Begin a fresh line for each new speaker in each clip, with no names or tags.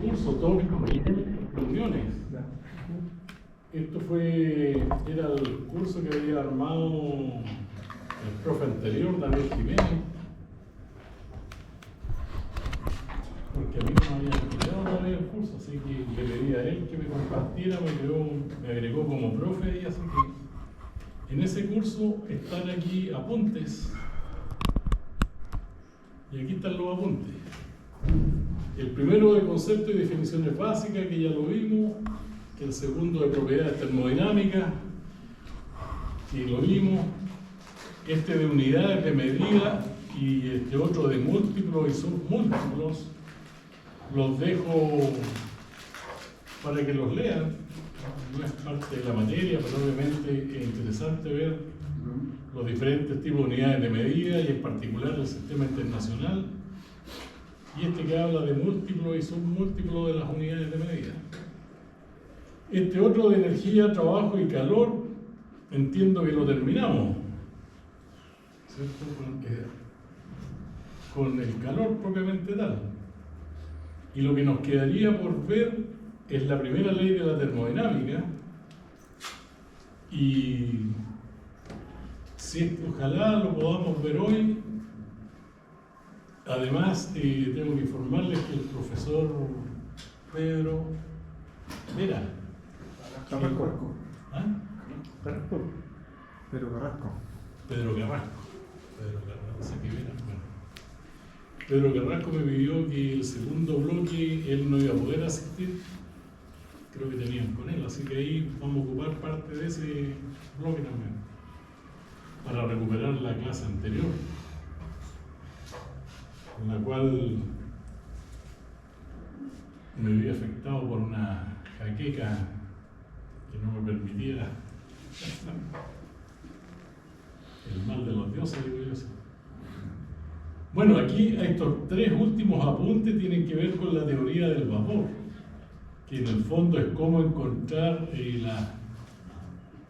Curso, todos reuniones. Era el curso que había armado el profe anterior, Daniel Jiménez, porque a mí no me había quedado todavía el curso, así que le pedí a él que me compartiera, me agregó como profe, y así que en ese curso están aquí apuntes, y aquí están los apuntes. El primero de conceptos y definiciones básicas, que ya lo vimos. El segundo de propiedades termodinámicas, que lo vimos. Este de unidades de medida y este otro de múltiplos y submúltiplos. Los dejo para que los lean. No es parte de la materia, pero obviamente es interesante ver los diferentes tipos de unidades de medida y en particular el sistema internacional. Y este que habla de múltiplos y submúltiplos de las unidades de medida. Este otro de energía, trabajo y calor, entiendo que lo terminamos, ¿cierto? Con el calor propiamente tal. Y lo que nos quedaría por ver es la primera ley de la termodinámica. Y ojalá lo podamos ver hoy. Además, tengo que informarles que el profesor Pedro
Carrasco.
¿Ah?
Carrasco. Pedro Carrasco.
Pedro Carrasco, no sé qué era. Bueno. Pedro Carrasco me pidió que el segundo bloque él no iba a poder asistir. Creo que tenían con él, así que ahí vamos a ocupar parte de ese bloque también, para recuperar la clase anterior, en la cual me vi afectado por una jaqueca que no me permitiera el mal de los dioses, digo yo. Bueno, aquí estos tres últimos apuntes tienen que ver con la teoría del vapor, que en el fondo es cómo encontrar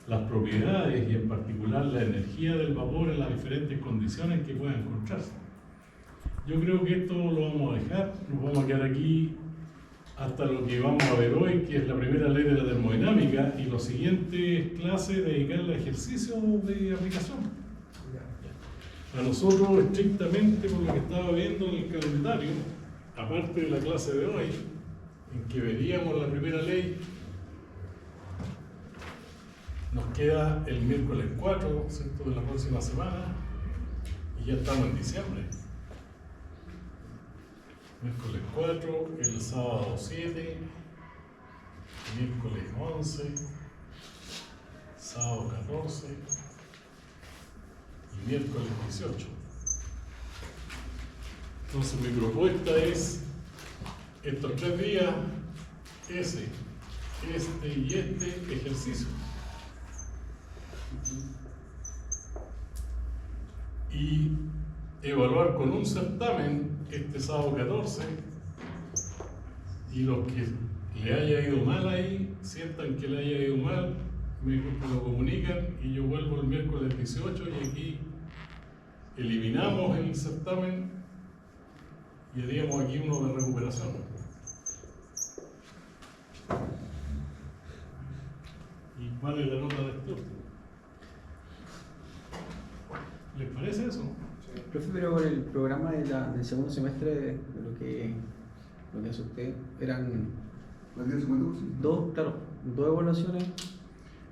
las propiedades y en particular la energía del vapor en las diferentes condiciones que pueda encontrarse. Yo creo que esto lo vamos a dejar, nos vamos a quedar aquí hasta lo que vamos a ver hoy, que es la primera ley de la termodinámica, y los siguientes clases dedicarle a ejercicios de aplicación. A nosotros, estrictamente por lo que estaba viendo en el calendario, aparte de la clase de hoy, en que veríamos la primera ley, nos queda el miércoles 4, ¿cierto?, de la próxima semana, y ya estamos en diciembre. Miércoles 4, el sábado 7, miércoles 11, sábado 14 y miércoles 18. Entonces mi propuesta es estos 3 días, este y este ejercicio. Y evaluar con un certamen este sábado 14, y los que le haya ido mal ahí, sientan que le haya ido mal, me lo comunican y yo vuelvo el miércoles 18 y aquí eliminamos el certamen y haríamos aquí uno de recuperación. ¿Y cuál es la nota de esto? ¿Les parece eso?
Profe, pero con el programa del segundo semestre, de lo que hace usted, eran dos evaluaciones.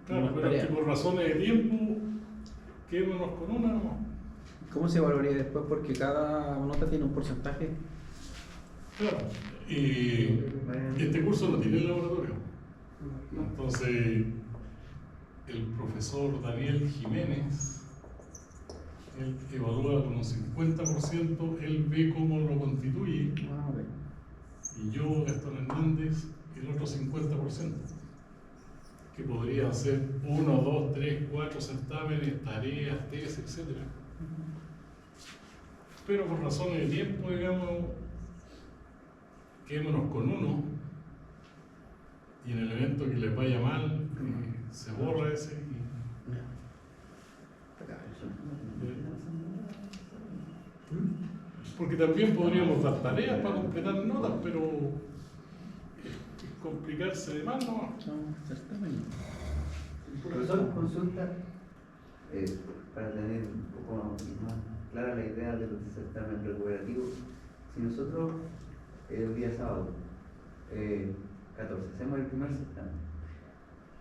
Claro, pero es que por razones de tiempo, quedémonos con una nomás.
¿Cómo se evaluaría después? Porque cada nota tiene un porcentaje.
Claro, y este curso no tiene el laboratorio. Entonces, el profesor Daniel Jiménez, él evalúa con un 50%, él ve cómo lo constituye, y yo, Gastón Hernández, el otro 50%, que podría ser 1, 2, 3, 4 certámenes, tareas, test, etc. Pero por razones de tiempo, digamos, quedémonos con uno, y en el evento que les vaya mal, se borra ese. Porque también podríamos dar tareas para completar notas, pero complicarse de más, no.
Certamen.
Profesor, consulta, para tener un poco más clara la idea del certamen recuperativo. Si nosotros el día sábado 14 hacemos el primer certamen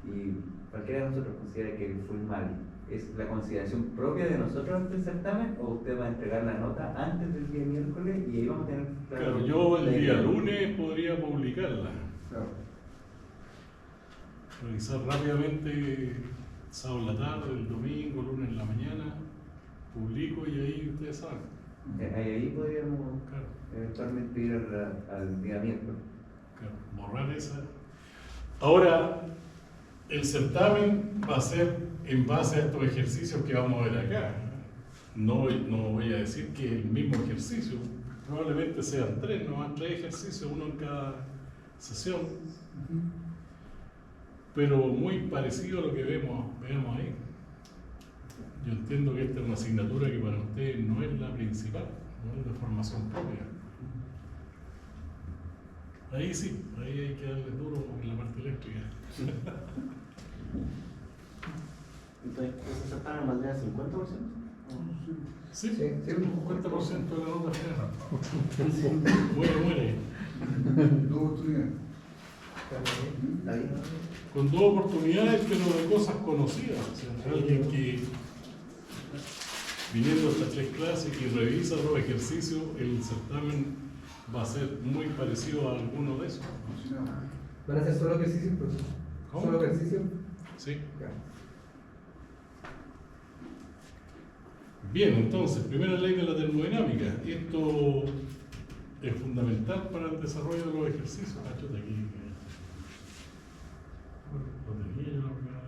y cualquiera de nosotros considera que fue mal, ¿es la consideración propia de nosotros ante el certamen o usted va a entregar la nota antes del día miércoles y ahí vamos a tener
Claro, yo el día lunes podría publicarla.
Claro.
Revisar rápidamente sábado en la tarde, el domingo, lunes en la mañana, publico y ahí ustedes saben.
Ahí podríamos
Claro,
eventualmente ir al día miércoles.
claro, borrar esa. Ahora, el certamen va a ser en base a estos ejercicios que vamos a ver acá. No voy a decir que es el mismo ejercicio, probablemente sean tres, no van 3 ejercicios, uno en cada sesión. Pero muy parecido a lo que veamos ahí. Yo entiendo que esta es una asignatura que para ustedes no es la principal, no es de formación propia. Ahí sí, ahí hay que darle duro en la parte eléctrica.
Entonces, ¿ese certamen valdría 50%?
Sí,
Sí, sí.
un 50% de la nota final. Muere.
¿Está bien?
Con 2 oportunidades, pero de cosas conocidas. O sea, alguien que viniendo a estas 3 clases y revisa los ejercicios, el certamen va a ser muy parecido a alguno de esos.
¿Van a hacer solo ejercicio, profesor?
¿Cómo?
¿Solo ejercicio?
Sí.
Ya.
Bien, entonces, primera ley de la termodinámica. Esto es fundamental para el desarrollo de los ejercicios. Ah, chuta, aquí. Lo tenía yo la primera vez.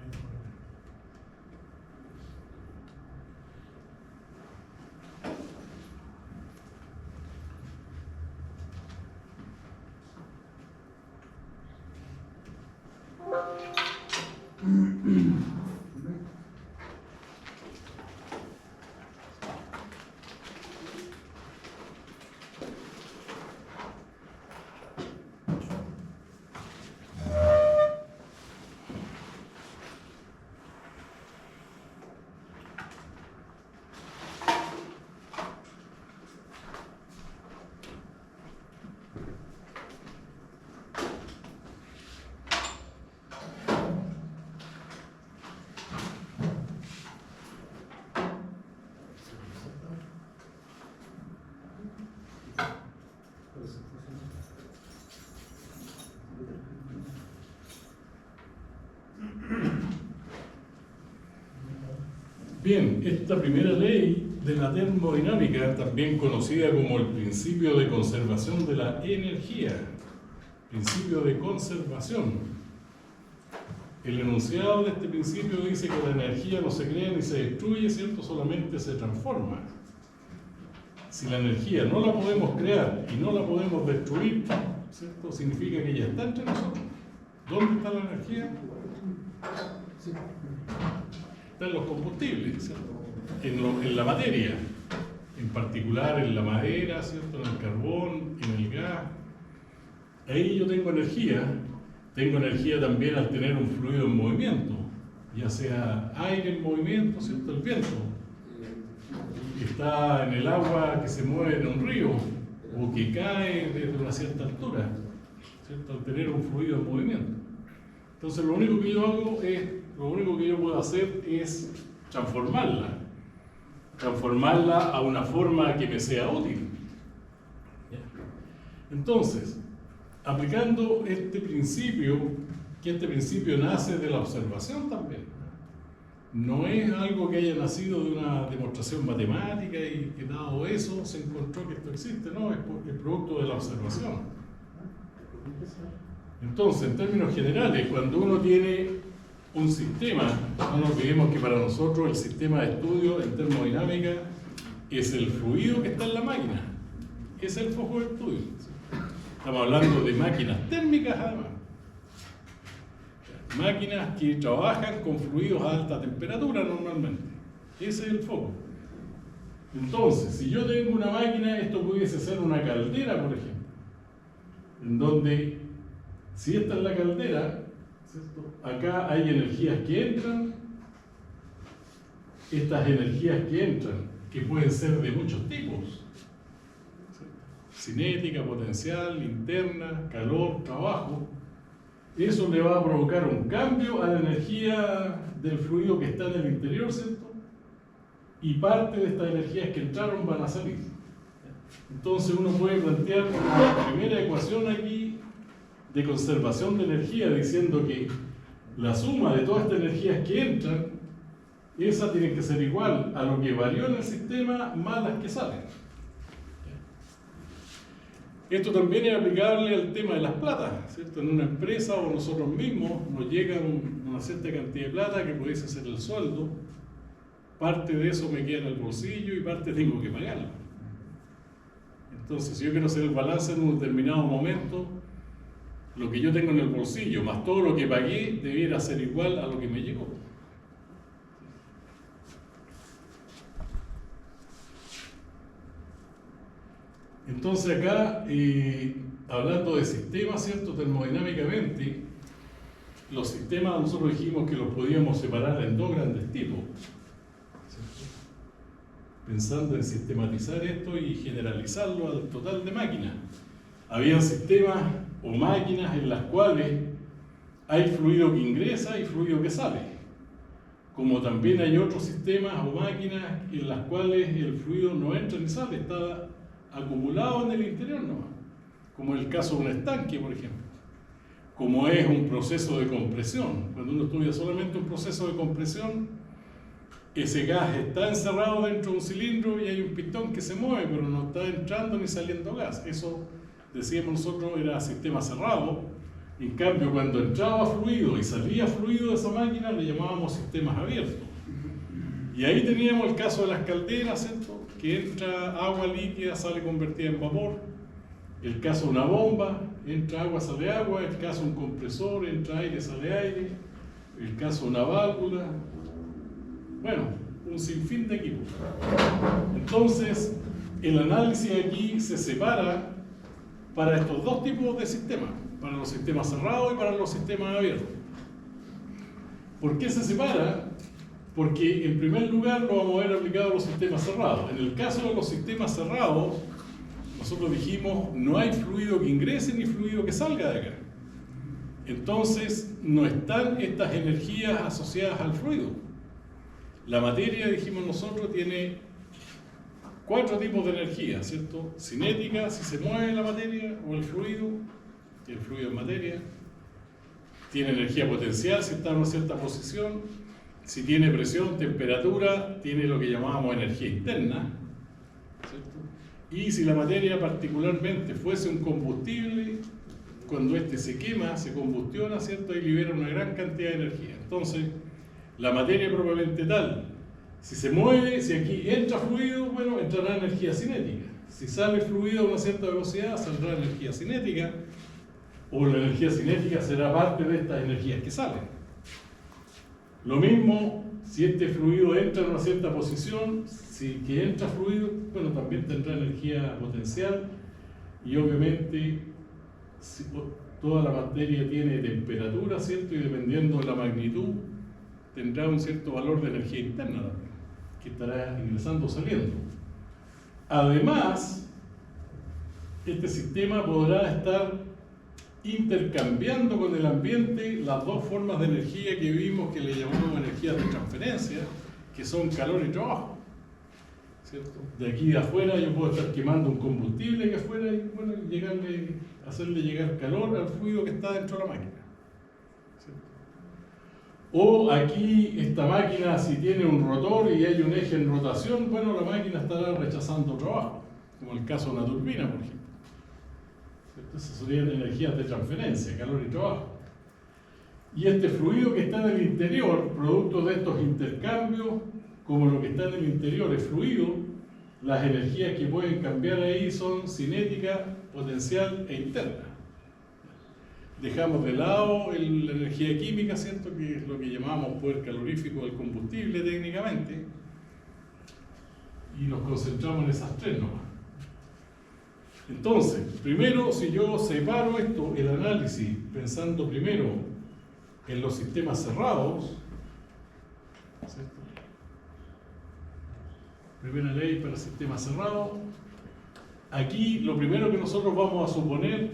Bien, esta primera ley de la termodinámica, también conocida como el principio de conservación de la energía, principio de conservación. El enunciado de este principio dice que la energía no se crea ni se destruye, ¿cierto? Solamente se transforma. Si la energía no la podemos crear y no la podemos destruir, ¿cierto? Significa que ella está entre nosotros. ¿Dónde está la energía? Está en los combustibles, ¿cierto? En la materia, en particular en la madera, ¿cierto? En el carbón, en el gas. Ahí yo tengo energía también al tener un fluido en movimiento, ya sea aire en movimiento, ¿cierto? El viento. Está en el agua que se mueve en un río o que cae desde una cierta altura, ¿cierto? Al tener un fluido en movimiento. Entonces lo único que yo puedo hacer es transformarla a una forma que me sea útil. ¿Ya? Entonces, aplicando este principio, que este principio nace de la observación también, no es algo que haya nacido de una demostración matemática y que dado eso se encontró que esto existe, no, es el producto de la observación. Entonces, en términos generales, cuando uno tiene un sistema, no nos olvidemos que para nosotros el sistema de estudio en termodinámica es el fluido que está en la máquina, es el foco de estudio. Estamos hablando de máquinas térmicas además, máquinas que trabajan con fluidos a alta temperatura normalmente, ese es el foco. Entonces, si yo tengo una máquina, esto pudiese ser una caldera, por ejemplo, en donde Si esta es la caldera, ¿cierto? Acá hay energías que entran, estas energías que entran, que pueden ser de muchos tipos, ¿cierto? Cinética, potencial, interna, calor, trabajo. Eso le va a provocar un cambio a la energía del fluido que está en el interior, ¿cierto? Y parte de estas energías que entraron van a salir. Entonces uno puede plantear la primera ecuación aquí de conservación de energía diciendo que la suma de todas estas energías que entran, esa tiene que ser igual a lo que varió en el sistema más las que salen. Esto también es aplicable al tema de las platas, ¿cierto? En una empresa o nosotros mismos nos llega una cierta cantidad de plata que pudiese ser el sueldo, parte de eso me queda en el bolsillo y parte tengo que pagarlo. Entonces, si yo quiero hacer el balance en un determinado momento, lo que yo tengo en el bolsillo más todo lo que pagué debiera ser igual a lo que me llegó. Entonces acá, hablando de sistemas, ¿cierto? Termodinámicamente, los sistemas nosotros dijimos que los podíamos separar en dos grandes tipos, ¿cierto? Pensando en sistematizar esto y generalizarlo al total de máquinas. Había sistemas o máquinas en las cuales hay fluido que ingresa y fluido que sale. Como también hay otros sistemas o máquinas en las cuales el fluido no entra ni sale, está acumulado en el interior nomás, como el caso de un estanque, por ejemplo, como es un proceso de compresión. Cuando uno estudia solamente un proceso de compresión, ese gas está encerrado dentro de un cilindro y hay un pistón que se mueve, pero no está entrando ni saliendo gas. Eso, decíamos nosotros, era sistema cerrado. En cambio, cuando entraba fluido y salía fluido de esa máquina, le llamábamos sistemas abiertos. Y ahí teníamos el caso de las calderas, ¿cierto? Que entra agua líquida, sale convertida en vapor. El caso de una bomba, entra agua, sale agua. El caso de un compresor, entra aire, sale aire. El caso de una válvula. Bueno, un sinfín de equipos. Entonces, el análisis aquí se separa para estos dos tipos de sistemas, para los sistemas cerrados y para los sistemas abiertos. ¿Por qué se separa? Porque en primer lugar lo vamos a ver aplicado a los sistemas cerrados. En el caso de los sistemas cerrados, nosotros dijimos, no hay fluido que ingrese ni fluido que salga de acá. Entonces, no están estas energías asociadas al fluido. La materia, dijimos nosotros, tiene 4 tipos de energía, ¿cierto? Cinética, si se mueve la materia o el fluido es materia. Tiene energía potencial, si está en una cierta posición. Si tiene presión, temperatura, tiene lo que llamábamos energía interna, ¿cierto? Y si la materia particularmente fuese un combustible, cuando este se quema, se combustiona, ¿cierto? Y libera una gran cantidad de energía. Entonces, la materia propiamente tal, si se mueve, si aquí entra fluido, bueno, entrará energía cinética. Si sale fluido a una cierta velocidad, saldrá energía cinética, o la energía cinética será parte de estas energías que salen. Lo mismo, si este fluido entra en una cierta posición, si que entra fluido, bueno, también tendrá energía potencial y obviamente si toda la materia tiene temperatura, ¿cierto? Y dependiendo de la magnitud, tendrá un cierto valor de energía interna también, que estará ingresando o saliendo. Además, este sistema podrá estar intercambiando con el ambiente las dos formas de energía que vimos que le llamamos energías de transferencia, que son calor y trabajo, ¿cierto? De aquí de afuera yo puedo estar quemando un combustible que afuera y bueno, hacerle llegar calor al fluido que está dentro de la máquina, ¿cierto? O aquí esta máquina, si tiene un rotor y hay un eje en rotación, bueno, la máquina estará rechazando trabajo, como el caso de una turbina, por ejemplo. Esas serían energías de transferencia, calor y trabajo. Y este fluido que está en el interior, producto de estos intercambios, como lo que está en el interior es fluido, las energías que pueden cambiar ahí son cinética, potencial e interna. Dejamos de lado la energía química, ¿cierto? Que es lo que llamamos poder calorífico del combustible técnicamente, y nos concentramos en esas tres nomás. Entonces, primero, si yo separo esto, el análisis, pensando primero en los sistemas cerrados, ¿cierto? Primera ley para sistemas cerrados. Aquí lo primero que nosotros vamos a suponer,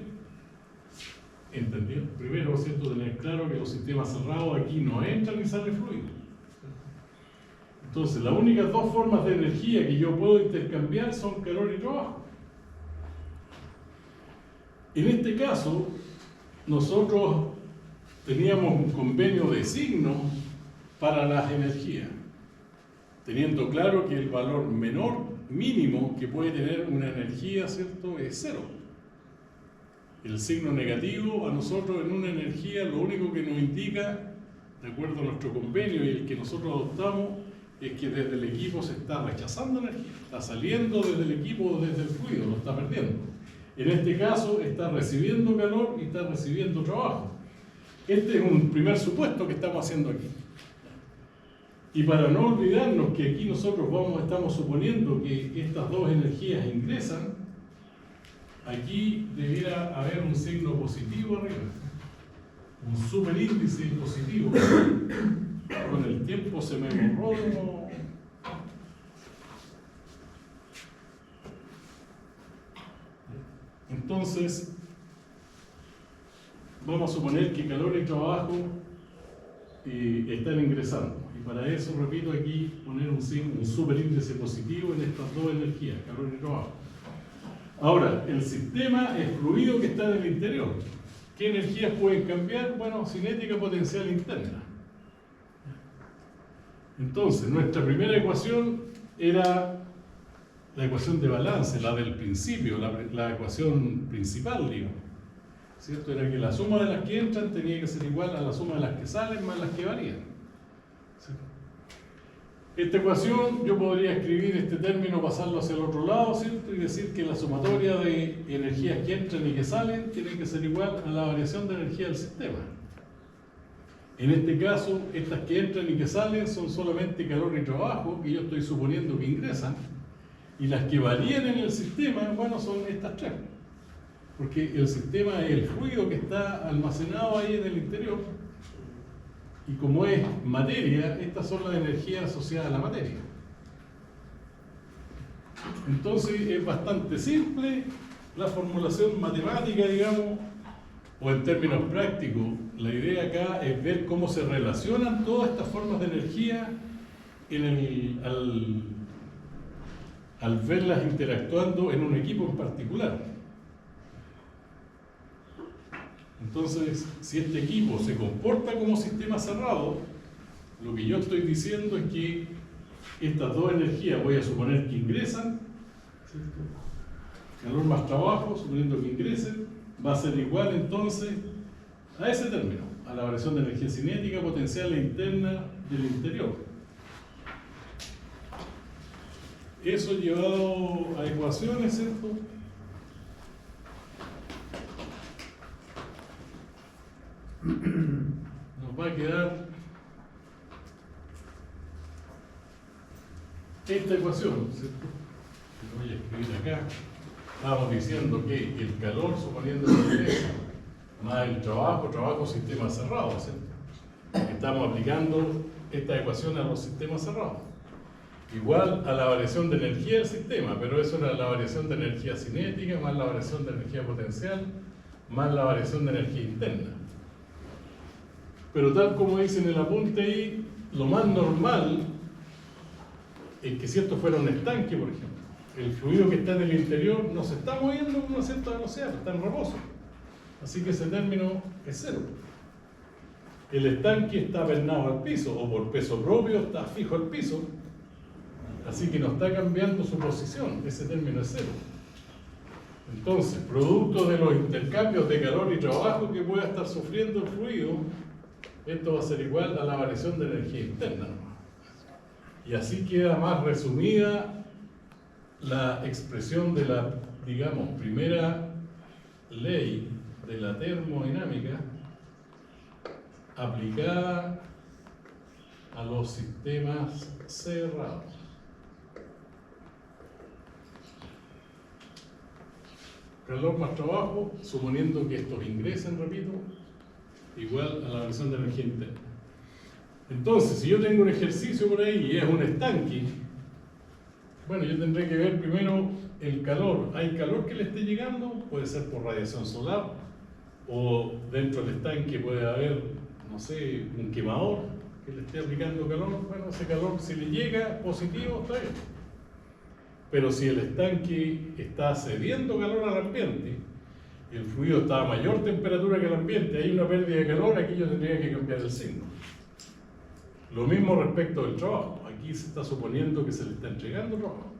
¿entendido? Primero, ¿cierto? Tener claro que los sistemas cerrados aquí no entran ni salen fluidos. Entonces, las únicas dos formas de energía que yo puedo intercambiar son calor y trabajo. En este caso, nosotros teníamos un convenio de signo para las energías, teniendo claro que el valor mínimo que puede tener una energía, ¿cierto?, es 0. El signo negativo a nosotros en una energía lo único que nos indica, de acuerdo a nuestro convenio y el que nosotros adoptamos, es que desde el equipo se está rechazando energía, está saliendo desde el equipo, desde el fluido, lo está perdiendo. En este caso está recibiendo calor y está recibiendo trabajo. Este es un primer supuesto que estamos haciendo aquí. Y para no olvidarnos que aquí nosotros estamos suponiendo que estas dos energías ingresan, aquí debiera haber un signo positivo arriba, un superíndice positivo. Con el tiempo se me borró. Entonces, vamos a suponer que calor y trabajo están ingresando. Y para eso, repito, aquí poner un superíndice positivo en estas dos energías, calor y trabajo. Ahora, el sistema es fluido que está en el interior. ¿Qué energías pueden cambiar? Bueno, cinética potencial interna. Entonces, nuestra primera ecuación era la ecuación de balance, la del principio, la ecuación principal, digamos. ¿Cierto? Era que la suma de las que entran tenía que ser igual a la suma de las que salen más las que varían. ¿Cierto? Esta ecuación, yo podría escribir este término, pasarlo hacia el otro lado, ¿cierto? Y decir que la sumatoria de energías que entran y que salen tiene que ser igual a la variación de energía del sistema. En este caso, estas que entran y que salen son solamente calor y trabajo, que yo estoy suponiendo que ingresan, y las que varían en el sistema, bueno, son estas tres. Porque el sistema es el fluido que está almacenado ahí en el interior, y como es materia, estas son las energías asociadas a la materia. Entonces es bastante simple la formulación matemática, digamos, o en términos prácticos, la idea acá es ver cómo se relacionan todas estas formas de energía al verlas interactuando en un equipo en particular. Entonces, si este equipo se comporta como sistema cerrado, lo que yo estoy diciendo es que estas dos energías, voy a suponer que ingresan, ¿cierto? Calor más trabajo, suponiendo que ingresen, va a ser igual entonces a ese término, a la variación de energía cinética potencial e interna del interior. Eso llevado a ecuaciones, ¿cierto? Nos va a quedar esta ecuación, ¿cierto? Que voy a escribir acá. Estábamos diciendo que el calor, suponiendo que ingresa, más el trabajo, sistema cerrado, ¿cierto? Estamos aplicando esta ecuación a los sistemas cerrados. Igual a la variación de energía del sistema, pero eso era la variación de energía cinética, más la variación de energía potencial, más la variación de energía interna. Pero tal como dice en el apunte ahí, lo más normal es que si esto fuera un estanque, por ejemplo, el fluido que está en el interior no se está moviendo con una cierta velocidad, está en reposo. Así que ese término es 0. El estanque está pernado al piso, o por peso propio está fijo al piso, así que no está cambiando su posición, ese término es 0. Entonces, producto de los intercambios de calor y trabajo que pueda estar sufriendo el fluido, esto va a ser igual a la variación de energía interna. Y así queda más resumida la expresión de la, digamos, primera ley de la termodinámica aplicada a los sistemas cerrados. calor más trabajo, suponiendo que estos ingresen, repito, igual a la variación de energía interna. Entonces, si yo tengo un ejercicio por ahí y es un estanque, bueno, yo tendré que ver primero el calor. ¿Hay calor que le esté llegando? Puede ser por radiación solar, o dentro del estanque puede haber, no sé, un quemador que le esté aplicando calor. Bueno, ese calor, si le llega positivo, está bien. Pero si el estanque está cediendo calor al ambiente, el fluido está a mayor temperatura que el ambiente, hay una pérdida de calor, aquí yo tendría que cambiar el signo. Lo mismo respecto del trabajo. Aquí se está suponiendo que se le está entregando trabajo.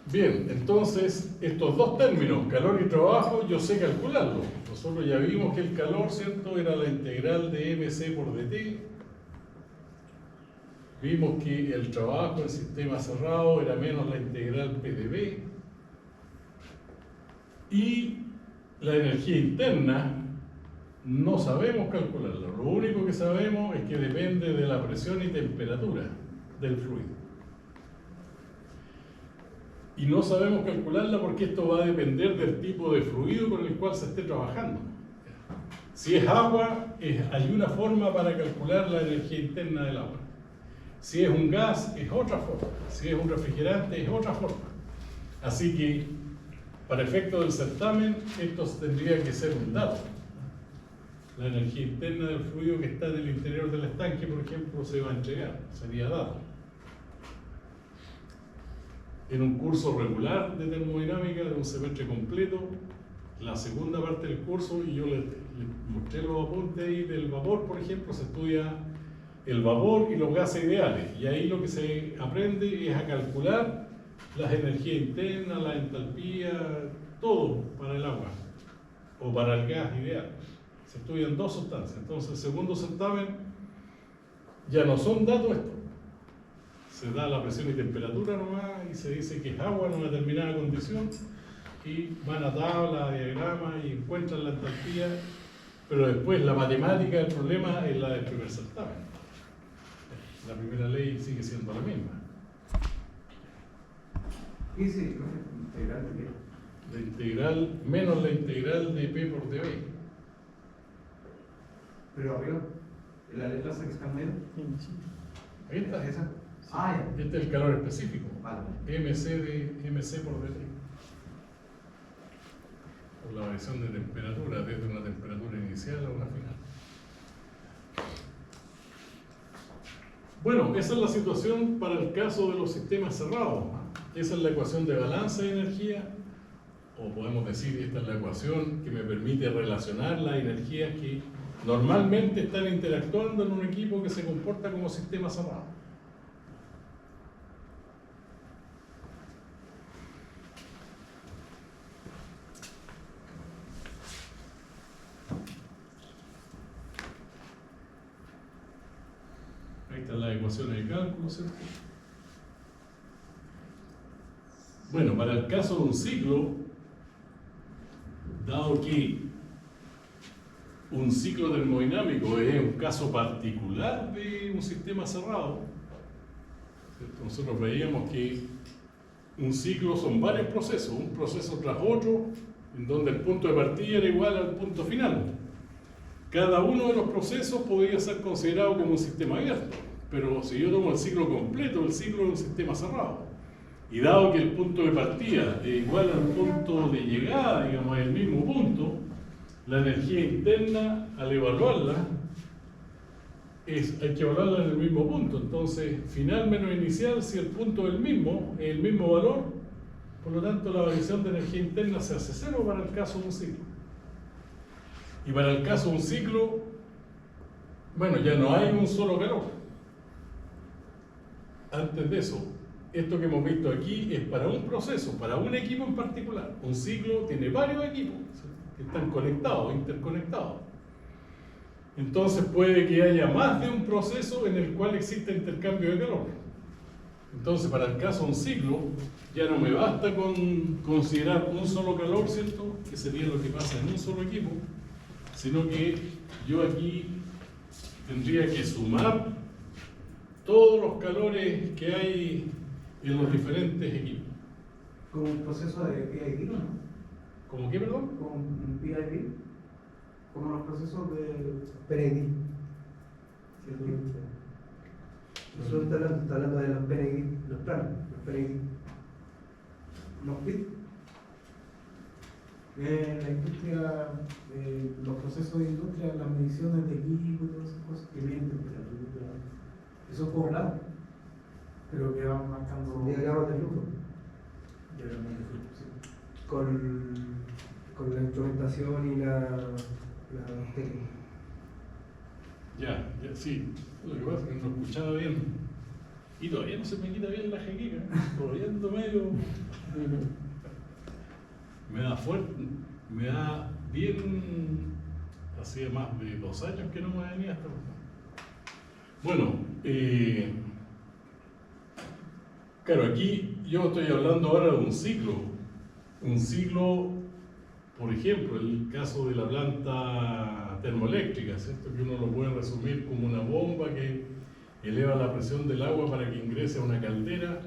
Bien, entonces estos dos términos, calor y trabajo, yo sé calcularlo. Nosotros ya vimos que el calor, ¿cierto?, era la integral de mc por dt. Vimos que el trabajo en sistema cerrado era menos la integral P de B. Y la energía interna no sabemos calcularla. Lo único que sabemos es que depende de la presión y temperatura del fluido. Y no sabemos calcularla porque esto va a depender del tipo de fluido con el cual se esté trabajando. Si es agua, hay una forma para calcular la energía interna del agua. Si es un gas, es otra forma. Si es un refrigerante, es otra forma. Así que, para efecto del certamen, esto tendría que ser un dato. La energía interna del fluido que está en el interior del estanque, por ejemplo, se va a entregar, sería dato. En un curso regular de termodinámica de un semestre completo, la segunda parte del curso, y yo les mostré los apuntes ahí del vapor, por ejemplo, se estudia el vapor y los gases ideales, y ahí lo que se aprende es a calcular las energías internas, la entalpía, todo para el agua o para el gas ideal. Se estudian dos sustancias. Entonces, el segundo certamen ya no son datos estos. Se da la presión y temperatura nomás y se dice que es agua en una determinada condición y van a tabla, a diagrama y encuentran la entalpía, pero después la matemática del problema es la del primer certamen. La primera ley sigue siendo la misma.
¿Y sí, integral de qué?
La integral menos la integral de P por dB.
Pero arriba, la letra esa que está en medio.
Ahí está.
¿Esa? Ah, ya.
Este es el calor específico.
Vale.
MC por dt. Por la variación de temperatura, desde una temperatura inicial a una final. Bueno, esa es la situación para el caso de los sistemas cerrados. Esa es la ecuación de balance de energía, o podemos decir, esta es la ecuación que me permite relacionar las energías que normalmente están interactuando en un equipo que se comporta como sistema cerrado. Ahí están las ecuaciones de cálculo, ¿cierto? Bueno, para el caso de un ciclo, dado que un ciclo termodinámico es un caso particular de un sistema cerrado, ¿cierto? Nosotros veíamos que un ciclo son varios procesos, un proceso tras otro, en donde el punto de partida era igual al punto final. Cada uno de los procesos podría ser considerado como un sistema abierto, pero si yo tomo el ciclo completo, el ciclo es un sistema cerrado. Y dado que el punto de partida es igual al punto de llegada, digamos, es el mismo punto, la energía interna, al evaluarla, hay que evaluarla en el mismo punto. Entonces, final menos inicial, si el punto es el mismo valor, por lo tanto la variación de energía interna se hace cero para el caso de un ciclo. Y para el caso de un ciclo, bueno, ya no hay un solo calor. Antes de eso, esto que hemos visto aquí es para un proceso, para un equipo en particular. Un ciclo tiene varios equipos que están conectados, interconectados. Entonces puede que haya más de un proceso en el cual exista intercambio de calor. Entonces, para el caso de un ciclo, ya no me basta con considerar un solo calor, ¿cierto? Que sería lo que pasa en un solo equipo, sino que yo aquí tendría que sumar todos los calores que hay en los diferentes equipos.
Con un proceso de PID, ¿no?
¿Cómo qué, perdón?
Con un PID. Como los procesos de
PNID.
¿cierto?
Nosotros está hablando de los PNID, los planos, los PNID.
Los PID. La industria, los procesos de industria, las mediciones de equipo y todas esas cosas que miden temperatura, eso es por lado, pero que van marcando
Diagramas de flujo.
diagramas de flujo, sí.
Con la instrumentación y la técnica.
Ya, sí. Lo que pasa es que no escuchaba bien. Y todavía no se me quita bien la jequica. Todavía ando medio. Me da fuerte, me da bien. Hacía más de 2 años que no me venía esta cosa. Bueno, claro, aquí yo estoy hablando ahora de un ciclo. Un ciclo, por ejemplo, el caso de la planta termoeléctrica, ¿cierto? Que uno lo puede resumir como una bomba que eleva la presión del agua para que ingrese a una caldera,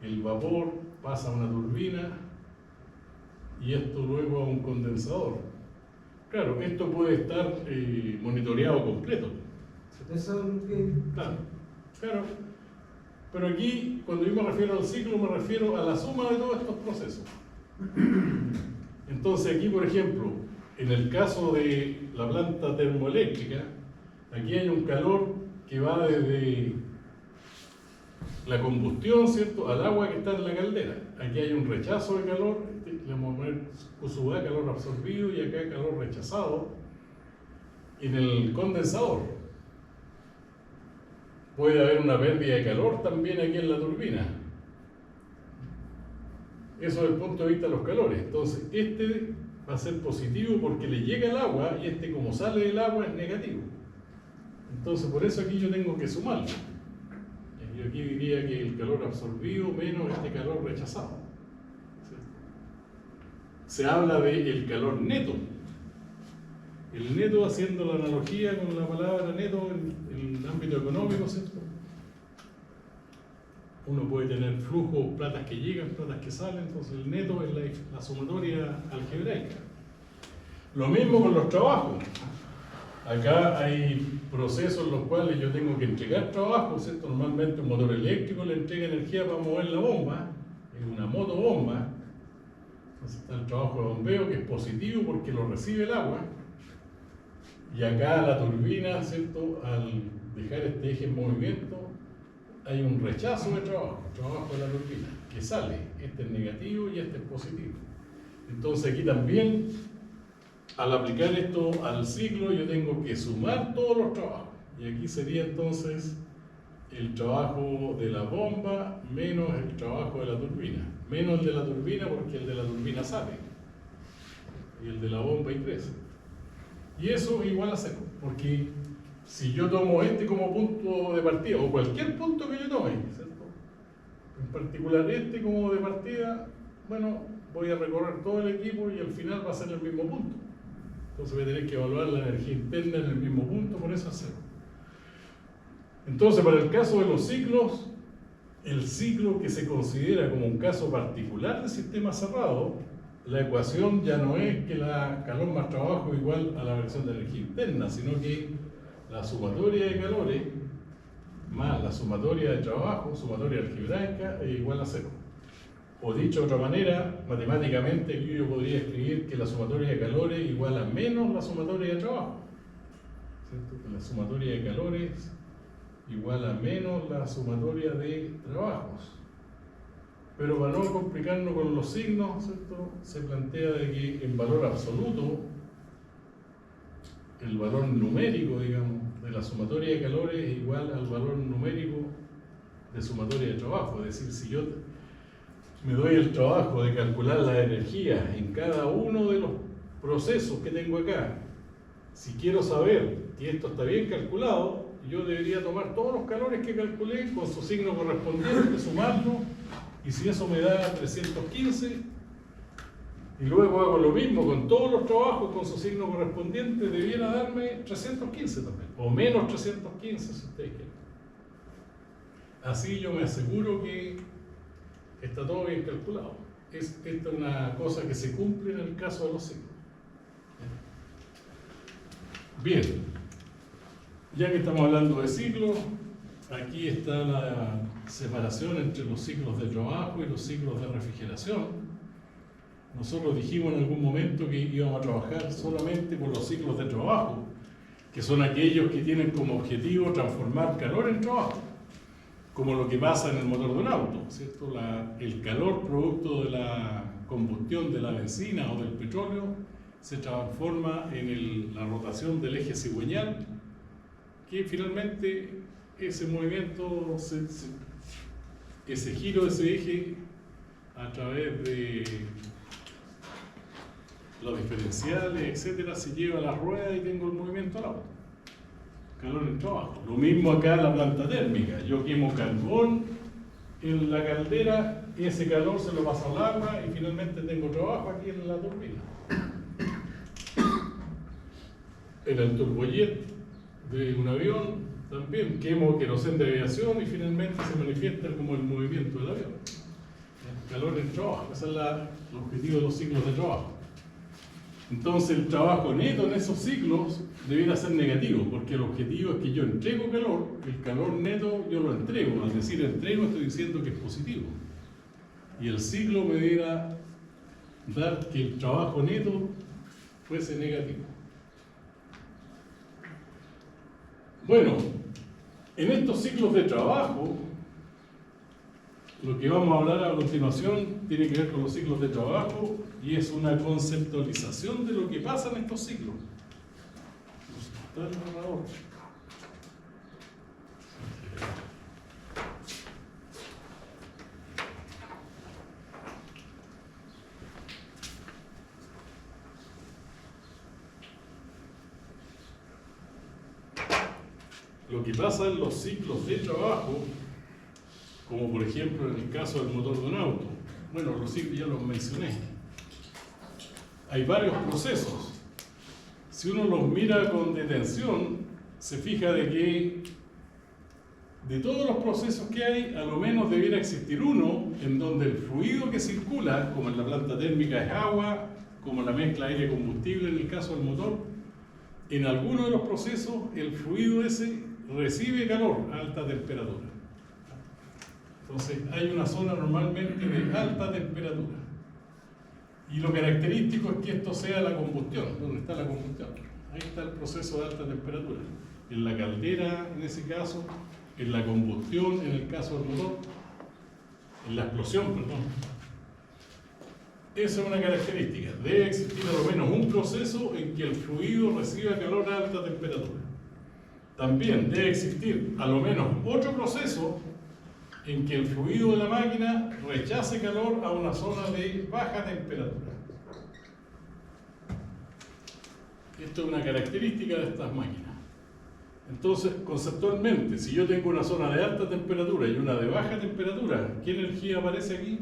el vapor pasa a una turbina y esto luego a un condensador. Claro, esto puede estar monitoreado completo.
Eso es lo que.
Claro. Pero aquí, cuando yo me refiero al ciclo, me refiero a la suma de todos estos procesos. Entonces aquí, por ejemplo, en el caso de la planta termoeléctrica, aquí hay un calor que va desde la combustión, ¿cierto?, al agua que está en la caldera. Aquí hay un rechazo de calor, le vamos a poner QSUA, calor absorbido, y acá calor rechazado en el condensador. Puede haber una pérdida de calor también aquí en la turbina. Eso desde el punto de vista de los calores. Entonces, este va a ser positivo porque le llega el agua y este, como sale del agua, es negativo. Entonces, por eso aquí yo tengo que sumarlo. Yo aquí diría que el calor absorbido menos este calor rechazado. ¿Cierto? Se habla del calor neto. El neto, haciendo la analogía con la palabra neto en el ámbito económico, ¿cierto? Uno puede tener flujos, platas que llegan, platas que salen, entonces el neto es la sumatoria algebraica. Lo mismo con los trabajos. Acá hay procesos en los cuales yo tengo que entregar trabajo, ¿cierto? Normalmente un motor eléctrico le entrega energía para mover la bomba, es una motobomba. Entonces está el trabajo de bombeo, que es positivo porque lo recibe el agua. Y acá la turbina, ¿cierto?, al dejar este eje en movimiento, hay un rechazo de trabajo de la turbina, que sale. Este es negativo y este es positivo. Entonces aquí también, al aplicar esto al ciclo, yo tengo que sumar todos los trabajos. Y aquí sería entonces el trabajo de la bomba menos el trabajo de la turbina. Menos el de la turbina porque el de la turbina sale. Y el de la bomba ingresa. Y eso es igual a 0, porque si yo tomo este como punto de partida, o cualquier punto que yo tome, ¿cierto?, en particular este como de partida, bueno, voy a recorrer todo el equipo y al final va a ser el mismo punto. Entonces voy a tener que evaluar la energía interna en el mismo punto, por eso es 0. Entonces, para el caso de los ciclos, el ciclo que se considera como un caso particular de sistema cerrado, la ecuación ya no es que la calor más trabajo es igual a la variación de energía interna, sino que la sumatoria de calores más la sumatoria de trabajo, sumatoria algebraica, es igual a 0. O dicho de otra manera, matemáticamente yo podría escribir que la sumatoria de calores es igual a menos la sumatoria de trabajo. ¿Cierto? Que la sumatoria de calores igual a menos la sumatoria de trabajos. Pero para no complicarnos con los signos, ¿cierto?, se plantea de que en valor absoluto, el valor numérico, digamos, de la sumatoria de calores es igual al valor numérico de sumatoria de trabajo. Es decir, si yo me doy el trabajo de calcular la energía en cada uno de los procesos que tengo acá, si quiero saber que esto está bien calculado, yo debería tomar todos los calores que calculé con su signo correspondiente, sumarlo, y si eso me da 315, y luego hago lo mismo con todos los trabajos con su signo correspondiente, debiera darme 315 también, o menos 315 si ustedes quieren. Así yo me aseguro que Está todo bien calculado. Esta es una cosa que se cumple en el caso de los ciclos. Bien, ya que estamos hablando de ciclos, aquí está la separación entre los ciclos de trabajo y los ciclos de refrigeración. Nosotros dijimos en algún momento que íbamos a trabajar solamente con los ciclos de trabajo, que son aquellos que tienen como objetivo transformar calor en trabajo, como lo que pasa en el motor de un auto, ¿cierto? El calor producto de la combustión de la benzina o del petróleo se transforma en la rotación del eje cigüeñal, que finalmente ese movimiento, ese giro de ese eje a través de los diferenciales, etcétera, se lleva a la rueda y tengo el movimiento al auto. Calor en trabajo. Lo mismo acá en la planta térmica. Yo quemo carbón en la caldera, ese calor se lo paso al agua y finalmente tengo trabajo aquí en la turbina. En el turbojet de un avión también quemo queroseno de aviación y finalmente se manifiesta como el movimiento del avión. Calor en trabajo. Ese es el objetivo de los ciclos de trabajo. Entonces el trabajo neto en esos ciclos debiera ser negativo, porque el objetivo es que yo entrego calor, el calor neto yo lo entrego, al decir entrego estoy diciendo que es positivo. Y el ciclo me debiera dar que el trabajo neto fuese negativo. Bueno, en estos ciclos de trabajo, lo que vamos a hablar a continuación tiene que ver con los ciclos de trabajo y es una conceptualización de lo que pasa en estos ciclos. Lo que pasa en los ciclos de trabajo, como por ejemplo en el caso del motor de un auto, bueno, los ciclos ya los mencioné. Hay varios procesos. Si uno los mira con detención, se fija de que de todos los procesos que hay, a lo menos debiera existir uno en donde el fluido que circula, como en la planta térmica es agua, como la mezcla aire-combustible en el caso del motor, en alguno de los procesos el fluido ese recibe calor a alta temperatura. Entonces hay una zona normalmente de alta temperatura. Y lo característico es que esto sea la combustión. ¿Dónde está la combustión? Ahí está el proceso de alta temperatura. En la caldera, en ese caso, en la combustión, en el caso del motor, en la explosión, perdón. Esa es una característica. Debe existir a lo menos un proceso en que el fluido reciba calor a alta temperatura. También debe existir a lo menos otro proceso en que el fluido de la máquina rechace calor a una zona de baja temperatura. Esto es una característica de estas máquinas. Entonces, conceptualmente, si yo tengo una zona de alta temperatura y una de baja temperatura, ¿qué energía aparece aquí?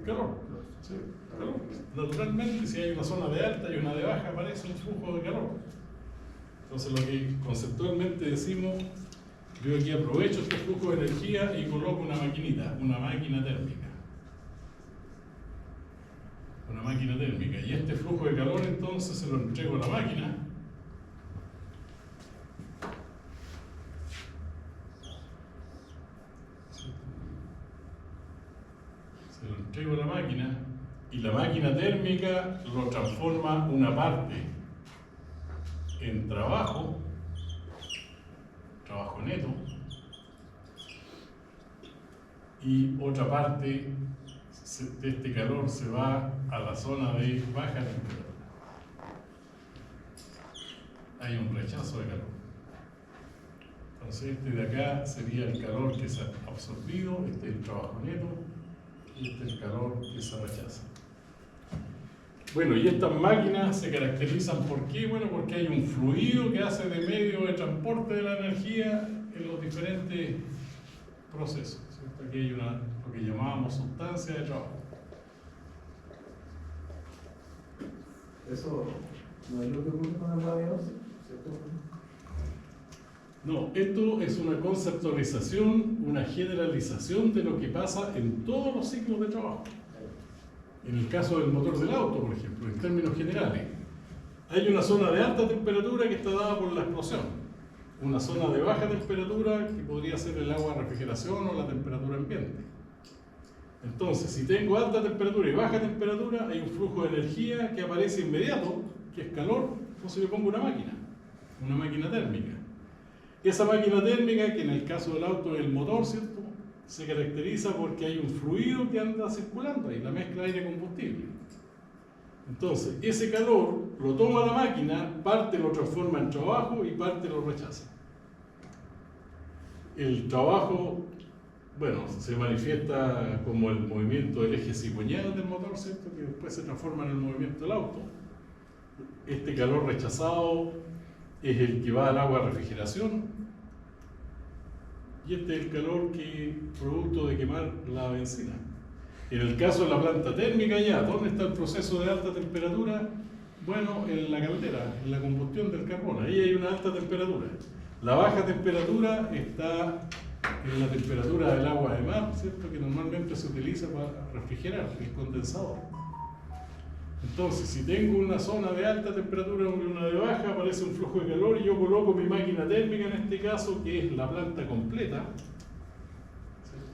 Calor. ¿Sí? Calor. Naturalmente, si hay una zona de alta y una de baja, aparece un flujo de calor. Entonces, lo que conceptualmente decimos, yo aquí aprovecho este flujo de energía y coloco una maquinita, una máquina térmica. Una máquina térmica. Y este flujo de calor, entonces, se lo entrego a la máquina. Se lo entrego a la máquina y la máquina térmica lo transforma una parte en trabajo neto, y otra parte de este calor se va a la zona de baja temperatura. Hay un rechazo de calor. Entonces este de acá sería el calor que se ha absorbido, este es el trabajo neto, y este es el calor que se rechaza. Bueno, y estas máquinas se caracterizan ¿por qué? Bueno, porque hay un fluido que hace de medio de transporte de la energía en los diferentes procesos, ¿cierto? Aquí hay lo que llamábamos sustancia de trabajo.
Eso no es lo que ocurre con el radiador, ¿cierto?
No, esto es una conceptualización, una generalización de lo que pasa en todos los ciclos de trabajo. En el caso del motor del auto, por ejemplo, en términos generales, hay una zona de alta temperatura que está dada por la explosión, una zona de baja temperatura que podría ser el agua de refrigeración o la temperatura ambiente. Entonces, si tengo alta temperatura y baja temperatura, hay un flujo de energía que aparece inmediato, que es calor, o si le pongo una máquina térmica. Esa máquina térmica, que en el caso del auto es el motor, ¿cierto?, se caracteriza porque hay un fluido que anda circulando ahí, la mezcla aire-combustible. Entonces, ese calor lo toma la máquina, parte lo transforma en trabajo y parte lo rechaza. El trabajo, bueno, se manifiesta como el movimiento del eje cigüeñal del motor, ¿cierto?, que después se transforma en el movimiento del auto. Este calor rechazado es el que va al agua de refrigeración, y este es el calor que producto de quemar la benzina. En el caso de la planta térmica, ya, ¿dónde está el proceso de alta temperatura? Bueno, en la caldera, en la combustión del carbón, ahí hay una alta temperatura. La baja temperatura está en la temperatura del agua de mar, ¿cierto?, que normalmente se utiliza para refrigerar, el condensador. Entonces, si tengo una zona de alta temperatura y una de baja, aparece un flujo de calor y yo coloco mi máquina térmica en este caso, que es la planta completa, ¿cierto?,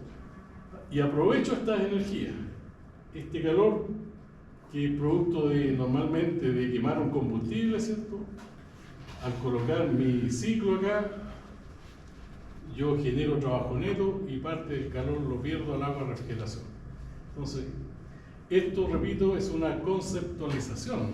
y aprovecho estas energías. Este calor, que es producto de, normalmente, de quemar un combustible, ¿cierto?, al colocar mi ciclo acá, yo genero trabajo neto y parte del calor lo pierdo al agua de refrigeración. Entonces, esto, repito, es una conceptualización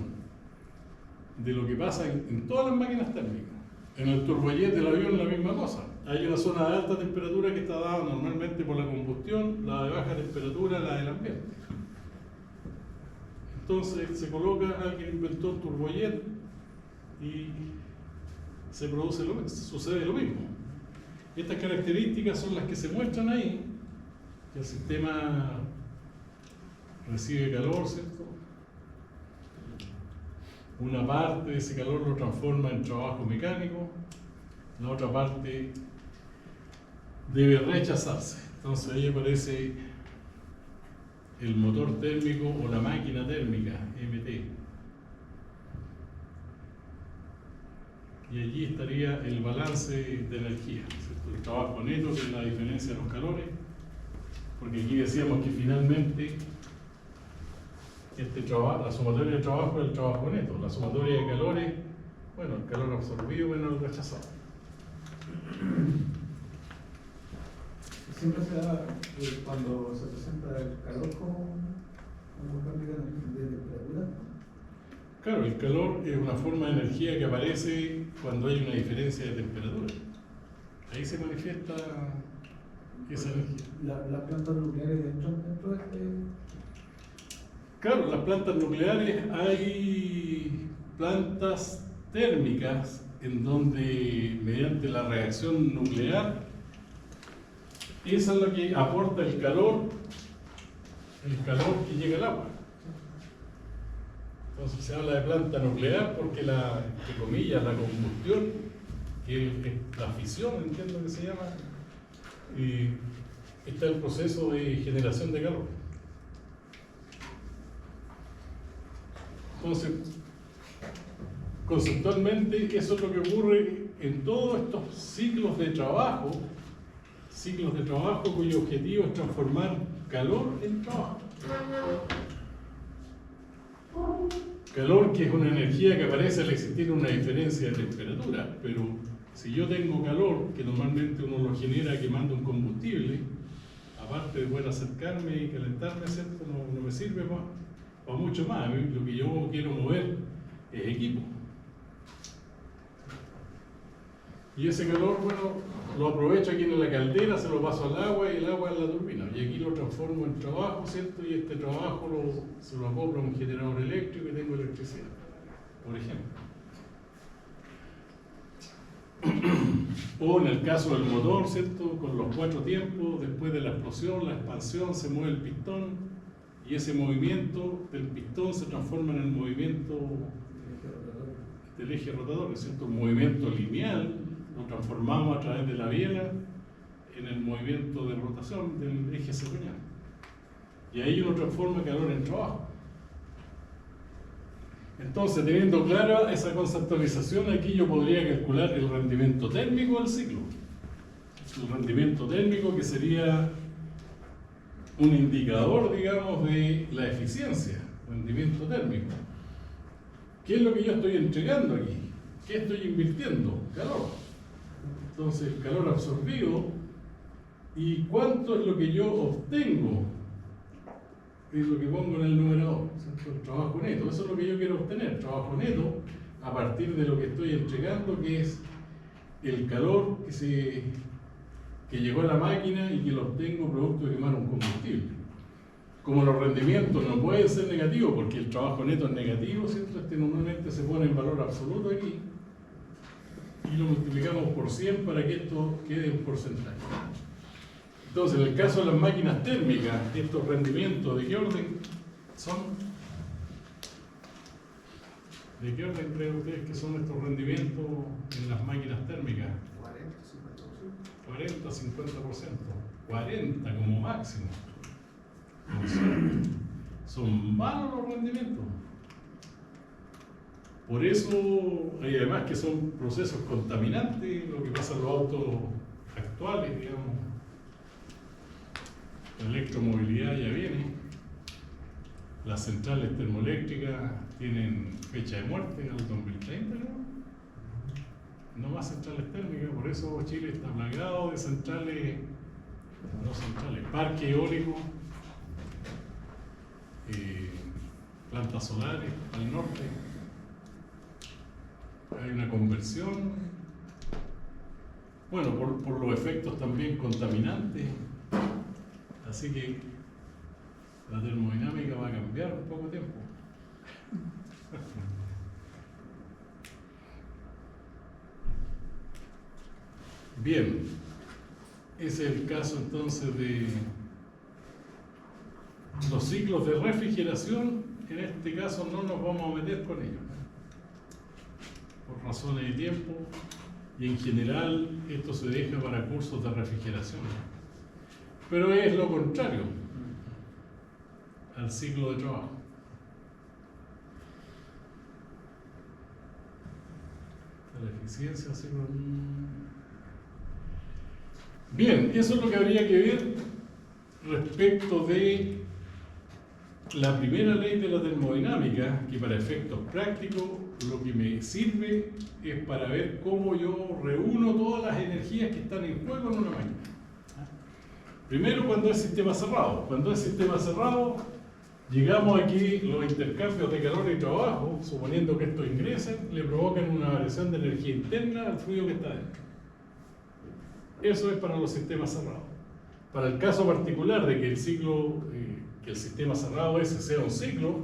de lo que pasa en todas las máquinas térmicas. En el turbojet del avión la misma cosa. Hay una zona de alta temperatura que está dada normalmente por la combustión, la de baja temperatura, la del ambiente. Entonces se coloca, alguien inventó un turbojet y se produce sucede lo mismo. Estas características son las que se muestran ahí, que el sistema recibe calor, ¿cierto? Una parte de ese calor lo transforma en trabajo mecánico, la otra parte debe rechazarse. Entonces ahí aparece el motor térmico o la máquina térmica, MT. Y allí estaría el balance de energía, ¿cierto?, el trabajo neto, que es la diferencia de los calores, porque aquí decíamos que finalmente la sumatoria de trabajo es el trabajo neto, la sumatoria de calores, bueno, el calor absorbido menos el rechazado.
Siempre se da cuando se presenta el calor como cambio de temperatura.
Claro, el calor es una forma de energía que aparece cuando hay una diferencia de temperatura. Ahí se manifiesta esa energía.
Las plantas nucleares dentro de este.
Claro, las plantas nucleares, hay plantas térmicas en donde mediante la reacción nuclear, esa es la que aporta el calor que llega al agua. Entonces se habla de planta nuclear porque entre comillas, la combustión, que es la fisión, entiendo que se llama, y está el proceso de generación de calor. Entonces, conceptualmente, eso es lo que ocurre en todos estos ciclos de trabajo cuyo objetivo es transformar calor en trabajo. Calor que es una energía que aparece al existir una diferencia de temperatura, pero si yo tengo calor, que normalmente uno lo genera quemando un combustible, aparte de poder acercarme y calentarme, ¿cierto?, no me sirve para mucho más. A mí lo que yo quiero mover es equipo. Y ese calor, bueno, lo aprovecho aquí en la caldera, se lo paso al agua y el agua en la turbina. Y aquí lo transformo en trabajo, ¿cierto? Y este trabajo se lo acoplo a un generador eléctrico y tengo electricidad, por ejemplo. O en el caso del motor, ¿cierto?, con los 4 tiempos, después de la explosión, la expansión, se mueve el pistón y ese movimiento del pistón se transforma en el movimiento del eje rotador, ¿cierto?, un movimiento lineal lo transformamos a través de la biela en el movimiento de rotación del eje cigüeñal. Y ahí uno transforma calor en trabajo. Entonces, teniendo clara esa conceptualización, aquí yo podría calcular el rendimiento térmico del ciclo. El rendimiento térmico, que sería un indicador, digamos, de la eficiencia, rendimiento térmico. ¿Qué es lo que yo estoy entregando aquí? ¿Qué estoy invirtiendo? Calor. Entonces, calor absorbido. ¿Y cuánto es lo que yo obtengo? Es lo que pongo en el numerador, ¿cierto? El trabajo neto. Eso es lo que yo quiero obtener, trabajo neto, a partir de lo que estoy entregando, que es el calor que llegó a la máquina y que lo obtengo producto de quemar un combustible. Como los rendimientos no pueden ser negativos, porque el trabajo neto es negativo, ¿cierto? Normalmente se pone en valor absoluto aquí y lo multiplicamos por 100 para que esto quede en porcentaje. Entonces, en el caso de las máquinas térmicas, estos rendimientos, ¿de qué orden son? ¿De qué orden creen ustedes que son estos rendimientos en las máquinas térmicas? 40, 50%. 40 como máximo. Son malos los rendimientos. Por eso, y además que son procesos contaminantes, lo que pasa en los autos actuales, digamos. La electromovilidad ya viene. Las centrales termoeléctricas tienen fecha de muerte al 2030, ¿no? No más centrales térmicas, por eso Chile está plagado de centrales, no centrales, parques eólicos, plantas solares al norte. Hay una conversión, bueno, por los efectos también contaminantes. Así que la termodinámica va a cambiar en poco tiempo. Bien, ese es el caso entonces de los ciclos de refrigeración. En este caso no nos vamos a meter con ellos, por razones de tiempo, y en general esto se deja para cursos de refrigeración. Pero es lo contrario al ciclo de trabajo. La eficiencia, ciclo. Bien, eso es lo que habría que ver respecto de la primera ley de la termodinámica, que para efectos prácticos lo que me sirve es para ver cómo yo reúno todas las energías que están en juego en una máquina. Primero, cuando es sistema cerrado. Cuando es sistema cerrado, llegamos aquí, los intercambios de calor y trabajo, suponiendo que estos ingresen, le provocan una variación de energía interna al fluido que está dentro. Eso es para los sistemas cerrados. Para el caso particular de que el ciclo, que el sistema cerrado ese sea un ciclo,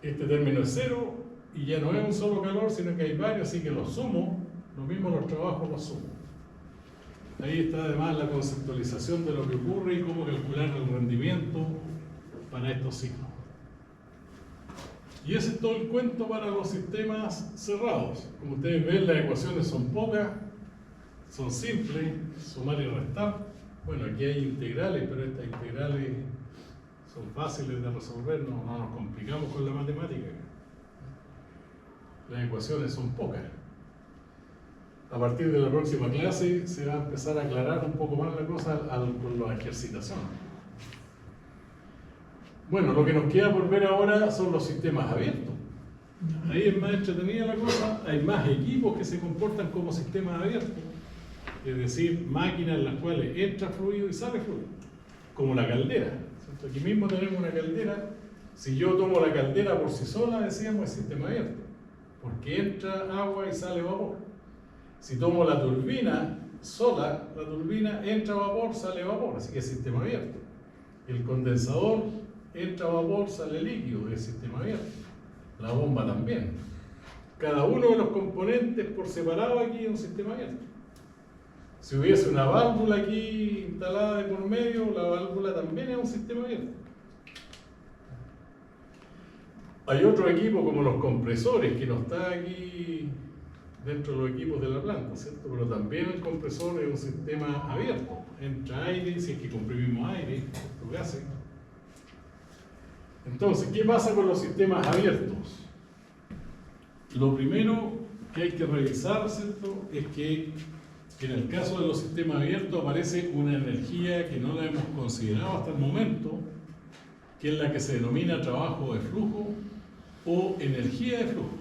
este término es cero y ya no es un solo calor, sino que hay varios, así que los sumo, lo mismo los trabajos los sumo. Ahí está además la conceptualización de lo que ocurre y cómo calcular el rendimiento para estos ciclos. Y ese es todo el cuento para los sistemas cerrados. Como ustedes ven, las ecuaciones son pocas, son simples, sumar y restar. Bueno, aquí hay integrales, pero estas integrales son fáciles de resolver, no nos complicamos con la matemática. Las ecuaciones son pocas. A partir de la próxima clase se va a empezar a aclarar un poco más la cosa con la ejercitación. Bueno, lo que nos queda por ver ahora son los sistemas abiertos. Ahí es más entretenida la cosa, hay más equipos que se comportan como sistemas abiertos. Es decir, máquinas en las cuales entra fluido y sale fluido, como la caldera. ¿Cierto? Aquí mismo tenemos una caldera. Si yo tomo la caldera por sí sola, decíamos, es sistema abierto, porque entra agua y sale vapor. Si tomo la turbina sola, la turbina entra vapor, sale vapor, así que es sistema abierto. El condensador entra vapor, sale líquido, es sistema abierto. La bomba también. Cada uno de los componentes por separado aquí es un sistema abierto. Si hubiese una válvula aquí instalada de por medio, la válvula también es un sistema abierto. Hay otro equipo como los compresores, que no está aquí dentro de los equipos de la planta, ¿cierto? Pero también el compresor es un sistema abierto. Entra aire, si es que comprimimos aire, lo que hace. Entonces, ¿qué pasa con los sistemas abiertos? Lo primero que hay que revisar, ¿cierto?, es que en el caso de los sistemas abiertos aparece una energía que no la hemos considerado hasta el momento, que es la que se denomina trabajo de flujo o energía de flujo.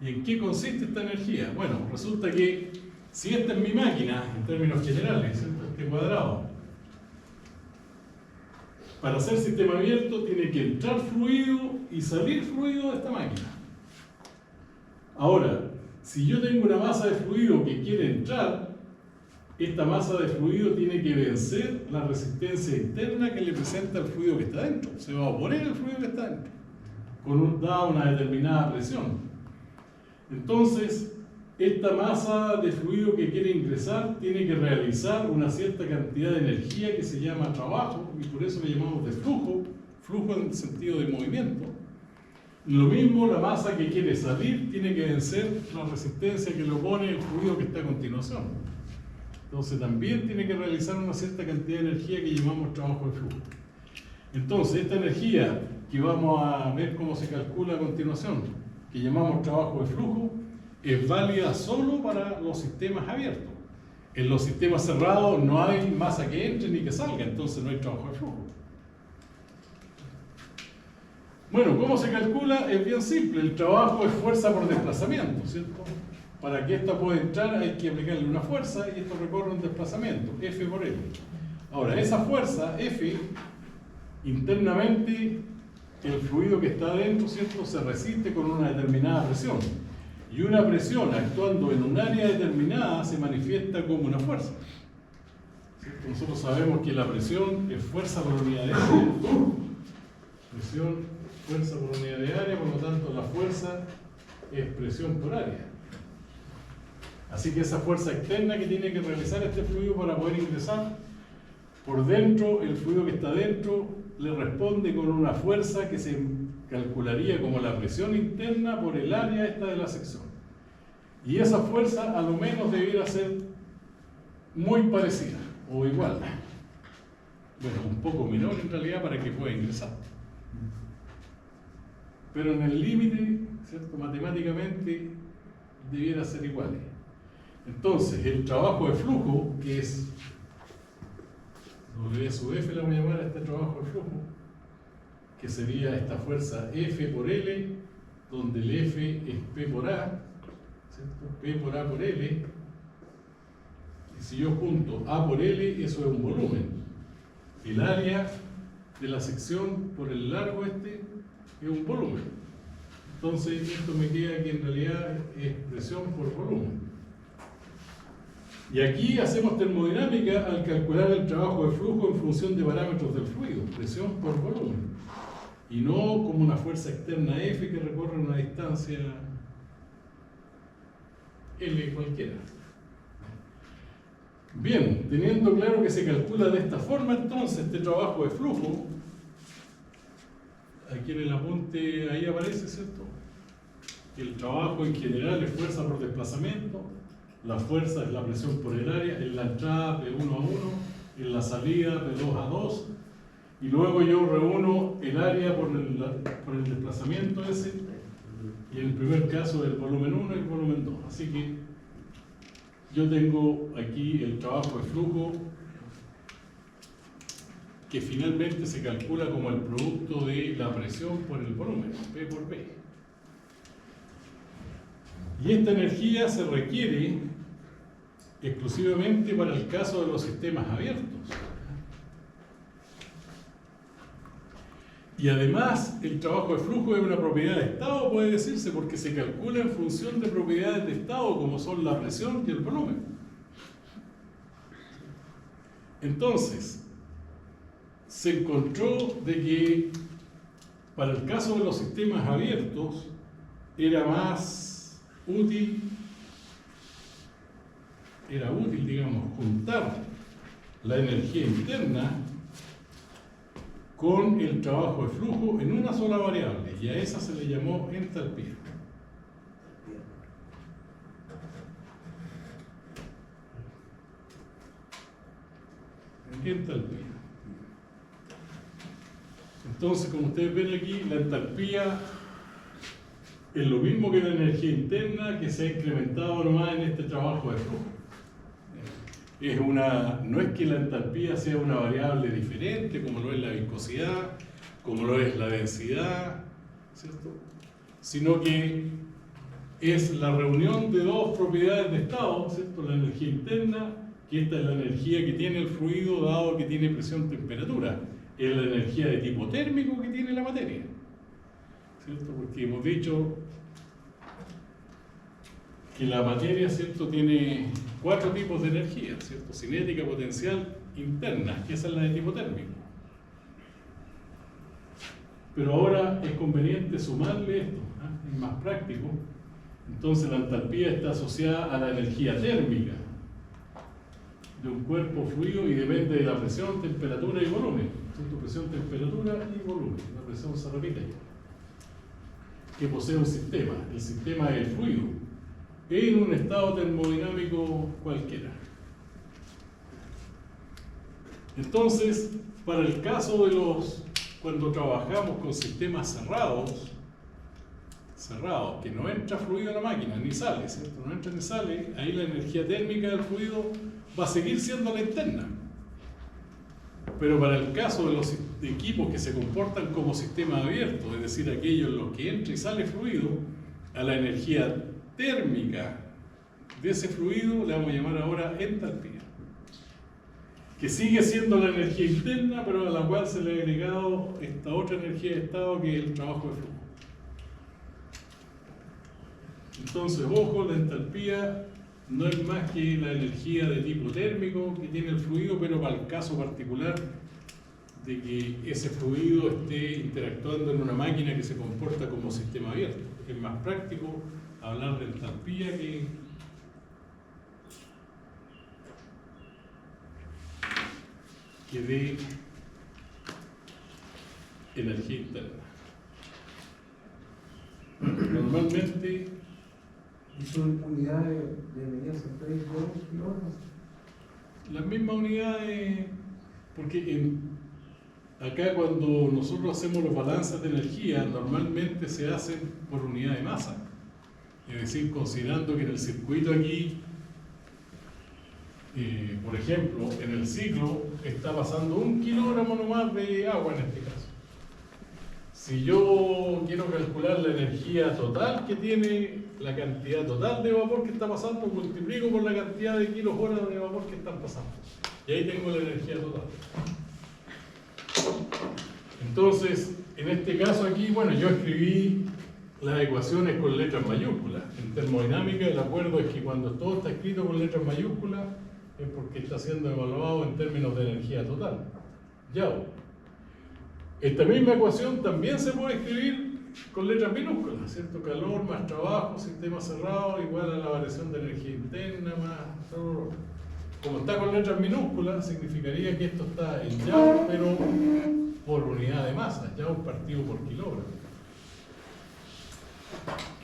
¿Y en qué consiste esta energía? Bueno, resulta que si esta es mi máquina, en términos generales, ¿cierto?, este cuadrado, para hacer sistema abierto tiene que entrar fluido y salir fluido de esta máquina. Ahora, si yo tengo una masa de fluido que quiere entrar, esta masa de fluido tiene que vencer la resistencia interna que le presenta el fluido que está dentro. Se va a oponer el fluido que está dentro, dada una determinada presión. Entonces, esta masa de fluido que quiere ingresar tiene que realizar una cierta cantidad de energía que se llama trabajo, y por eso le llamamos de flujo, flujo en el sentido de movimiento. Lo mismo, la masa que quiere salir tiene que vencer la resistencia que le opone el fluido que está a continuación. Entonces también tiene que realizar una cierta cantidad de energía que llamamos trabajo de flujo. Entonces esta energía que vamos a ver cómo se calcula a continuación, que llamamos trabajo de flujo, es válida solo para los sistemas abiertos. En los sistemas cerrados no hay masa que entre ni que salga, entonces no hay trabajo de flujo. Bueno, ¿cómo se calcula? Es bien simple, el trabajo es fuerza por desplazamiento, ¿cierto? Para que esta pueda entrar hay que aplicarle una fuerza y esto recorre un desplazamiento, F por L. Ahora, esa fuerza, F, internamente el fluido que está adentro, ¿cierto?, se resiste con una determinada presión. Y una presión actuando en un área determinada se manifiesta como una fuerza. ¿Cierto? Nosotros sabemos que la presión es fuerza por unidad de área. Presión, fuerza por unidad de área, por lo tanto la fuerza es presión por área. Así que esa fuerza externa que tiene que realizar este fluido para poder ingresar por dentro, el fluido que está dentro le responde con una fuerza que se calcularía como la presión interna por el área esta de la sección. Y esa fuerza a lo menos debiera ser muy parecida o igual. Bueno, un poco menor en realidad para que pueda ingresar. Pero en el límite, ¿cierto?, matemáticamente debiera ser iguales. Entonces, el trabajo de flujo, que es W sub F, la voy a llamar a este trabajo de flujo, que sería esta fuerza F por L, donde el F es P por A, ¿cierto?, P por A por L, y si yo junto A por L, eso es un volumen. El área de la sección por el largo este es un volumen. Entonces, esto me queda que en realidad es presión por volumen. Y aquí hacemos termodinámica al calcular el trabajo de flujo en función de parámetros del fluido, presión por volumen, y no como una fuerza externa F que recorre una distancia L cualquiera. Bien, teniendo claro que se calcula de esta forma, entonces este trabajo de flujo, aquí en el apunte ahí aparece, ¿cierto?, que el trabajo en general es fuerza por desplazamiento. La fuerza es la presión por el área, en la entrada P1 a 1, en la salida P2 a 2, y luego yo reúno el área por el desplazamiento ese, y en el primer caso el volumen 1 y el volumen 2. Así que yo tengo aquí el trabajo de flujo que finalmente se calcula como el producto de la presión por el volumen, P por P. Y esta energía se requiere exclusivamente para el caso de los sistemas abiertos. Y además, el trabajo de flujo es una propiedad de estado, puede decirse, porque se calcula en función de propiedades de estado, como son la presión y el volumen. Entonces, se encontró de que para el caso de los sistemas abiertos era útil, digamos, juntar la energía interna con el trabajo de flujo en una sola variable, y a esa se le llamó entalpía. entalpía. Entonces, como ustedes ven aquí, la entalpía es lo mismo que la energía interna que se ha incrementado nomás en este trabajo de flujo. No es que la entalpía sea una variable diferente, como lo es la viscosidad, como lo es la densidad, ¿cierto? Sino que es la reunión de dos propiedades de estado, ¿cierto? La energía interna, que esta es la energía que tiene el fluido dado que tiene presión-temperatura, es la energía de tipo térmico que tiene la materia, ¿cierto? Porque hemos dicho que la materia, ¿cierto?, tiene 4 tipos de energía, ¿cierto? Cinética, potencial, interna, que esa es la de tipo térmico. Pero ahora es conveniente sumarle esto, ¿eh? Es más práctico. Entonces la entalpía está asociada a la energía térmica de un cuerpo fluido y depende de la presión, temperatura y volumen. ¿Cierto? Presión, temperatura y volumen. La presión se repite ahí. Que posee un sistema. El sistema es el fluido en un estado termodinámico cualquiera. Entonces, para el caso de cuando trabajamos con sistemas cerrados, que no entra fluido a la máquina, ni sale, ¿cierto? No entra ni sale, ahí la energía térmica del fluido va a seguir siendo la interna. Pero para el caso de los equipos que se comportan como sistemas abiertos, es decir, aquellos en los que entra y sale fluido, a la energía térmica de ese fluido le vamos a llamar ahora entalpía, que sigue siendo la energía interna, pero a la cual se le ha agregado esta otra energía de estado que es el trabajo de flujo. Entonces, ojo, la entalpía no es más que la energía de tipo térmico que tiene el fluido, pero para el caso particular de que ese fluido esté interactuando en una máquina que se comporta como sistema abierto. Es más práctico hablar de entalpía que de energía interna. Normalmente
¿Y son unidades de medida central kilómetros?
las mismas unidades, porque acá cuando nosotros hacemos los balances de energía, normalmente se hacen por unidad de masa. Es decir, considerando que en el circuito aquí, por ejemplo, en el ciclo está pasando 1 kilogramo nomás de agua en este caso. Si yo quiero calcular la energía total que tiene, la cantidad total de vapor que está pasando, multiplico por la cantidad de kilos horas de vapor que están pasando. Y ahí tengo la energía total. Entonces, en este caso aquí, bueno, yo escribí las ecuaciones con letras mayúsculas. En termodinámica el acuerdo es que cuando todo está escrito con letras mayúsculas es porque está siendo evaluado en términos de energía total. Ya. Esta misma ecuación también se puede escribir con letras minúsculas, ¿cierto? Calor más trabajo, sistema cerrado, igual a la variación de energía interna más todo. Como está con letras minúsculas, significaría que esto está en Joule, pero por unidad de masa, Joule partido por kilogramo.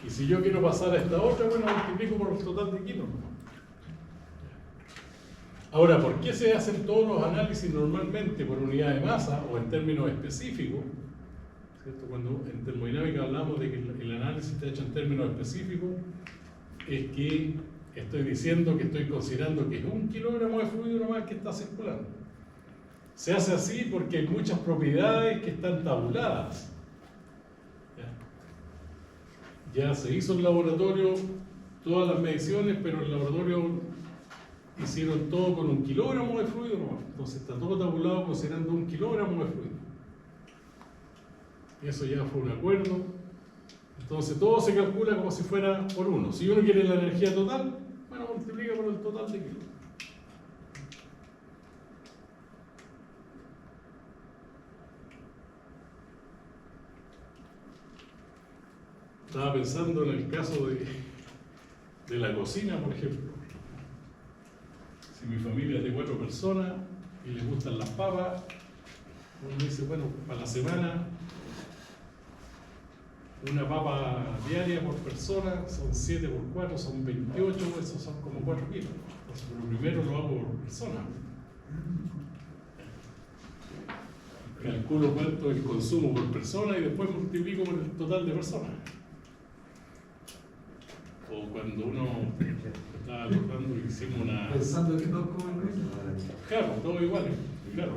Y si yo quiero pasar a esta otra, bueno, multiplico por el total de kilos. Ahora, ¿por qué se hacen todos los análisis normalmente por unidad de masa o en términos específicos? ¿Cierto? Cuando en termodinámica hablamos de que el análisis está hecho en términos específicos, es que estoy diciendo que estoy considerando que es 1 kilogramo de fluido nomás que está circulando. Se hace así porque hay muchas propiedades que están tabuladas. Ya se hizo en laboratorio todas las mediciones, pero en el laboratorio hicieron todo con 1 kilogramo de fluido nomás. Entonces está todo tabulado considerando 1 kilogramo de fluido. Eso ya fue un acuerdo. Entonces todo se calcula como si fuera por 1. Si uno quiere la energía total, bueno, multiplica por el total de kilos. Estaba pensando en el caso de la cocina, por ejemplo. Si mi familia es de 4 personas y les gustan las papas, uno dice, bueno, para la semana, una papa diaria por persona, son 7 por 4, son 28, esos son como 4 kilos. Entonces, pero primero lo hago por persona. calculo cuánto es el consumo por persona y después multiplico por el total de personas. O cuando uno estaba alojando y hicimos una...
Pensando que todos comen eso.
Claro, todos iguales, claro.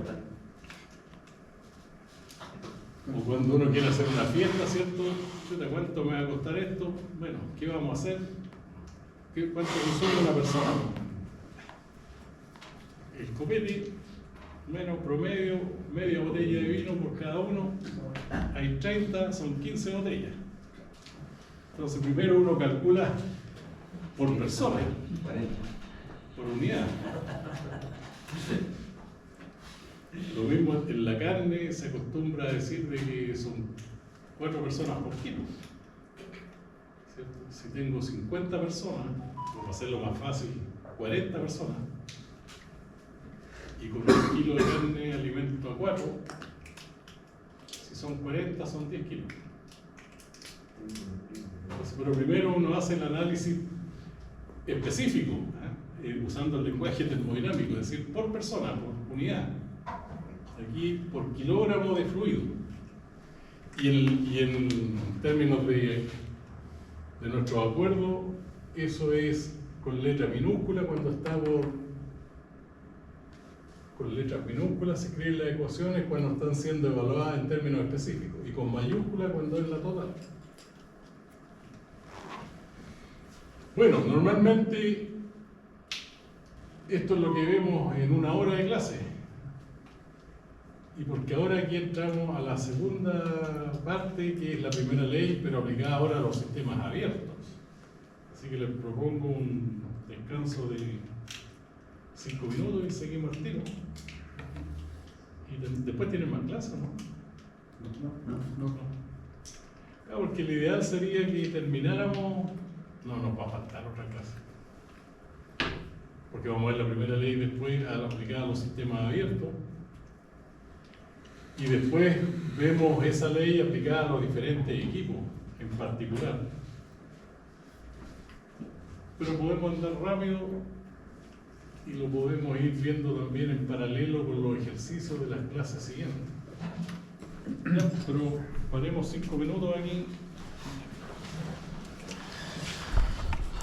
O cuando uno quiere hacer una fiesta, ¿cierto? Chuta, ¿cuánto me va a costar esto? Bueno, ¿qué vamos a hacer? ¿Cuánto consume una persona? El copete, menos promedio, media botella de vino por cada uno. Hay 30, son 15 botellas. Entonces primero uno calcula por persona, por unidad. Lo mismo en la carne, se acostumbra a decir de que son 4 personas por kilo. ¿Cierto? Si tengo 50 personas, por hacerlo más fácil, 40 personas, y con 1 kilo de carne alimento a 4, si son 40 son 10 kilos. Entonces, pero primero uno hace el análisis específico, usando el lenguaje termodinámico, es decir, por persona, por unidad. Aquí por kilogramo de fluido. Y en términos de nuestro acuerdo, eso es con letra minúscula cuando estamos con letras minúsculas se escriben las ecuaciones cuando están siendo evaluadas en términos específicos y con mayúscula cuando es la total. Bueno, normalmente esto es lo que vemos en 1 hora de clase. Y porque ahora aquí entramos a la segunda parte, que es la primera ley, pero aplicada ahora a los sistemas abiertos. Así que les propongo un descanso de 5 minutos y seguimos al tiro. Y después tienen más clases, ¿no?
No.
Claro, porque lo ideal sería que termináramos. No nos va a faltar otra clase. Porque vamos a ver la primera ley después aplicada a los sistemas abiertos. Y después vemos esa ley aplicada a los diferentes equipos en particular. Pero podemos andar rápido y lo podemos ir viendo también en paralelo con los ejercicios de las clases siguientes. Ya, pero paremos 5 minutos aquí.